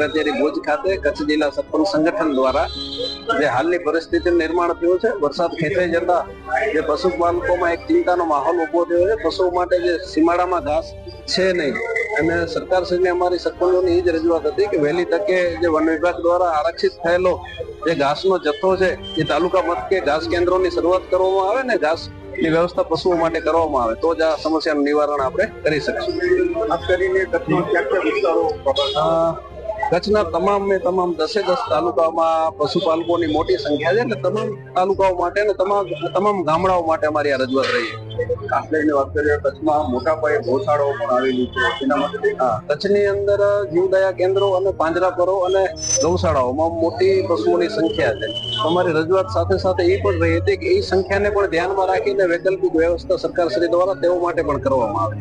કચેરી ભુજ ખાતે કચ્છ જિલ્લા સરપંચ સંગઠન દ્વારા જે હાલની પરિસ્થિતિનું નિર્માણ થયું છે, વરસાદ ખેંચાઈ જતા જે પશુપાલકોમાં એક ચિંતાનો માહોલ ઉભો થયો છે. પશુઓ માટે જે સીમાડામાં ઘાસ છે નહીં, અને સરકારશ્રીને અમારી સરપંચોની એ જ રજૂઆત હતી કે વહેલી તકે જે વન વિભાગ દ્વારા આરક્ષિત થયેલો જે ઘાસનો જથ્થો છે એ તાલુકા મથકે ઘાસ કેન્દ્રોની શરૂઆત કરવામાં આવે ને ઘાસ ની વ્યવસ્થા પશુઓ માટે કરવામાં આવે તો જ આ સમસ્યાનું નિવારણ આપણે કરી શકીશું. ખાસ કરીને કચ્છમાં ક્યાં વિસ્તારો કચ્છના તમામ 10 તાલુકામાં પશુપાલકોની મોટી સંખ્યા છે, એટલે તમામ તાલુકાઓ માટે અને તમામ ગામડાઓ માટે અમારી આ રજૂઆત રહી છે. ખાસ કરીને વાત કરીએ કચ્છમાં મોટા પાયે ગૌશાળાઓ પણ આવેલી છે, એના માટે કચ્છની અંદર જીવદયા કેન્દ્રો અને પાંજરાપરો અને ગૌશાળાઓમાં મોટી પશુઓની સંખ્યા છે. અમારી રજૂઆત સાથે સાથે એ પણ રહી હતી કે એ સંખ્યાને પણ ધ્યાનમાં રાખીને વૈકલ્પિક વ્યવસ્થા સરકારશ્રી દ્વારા તેઓ માટે પણ કરવામાં આવે.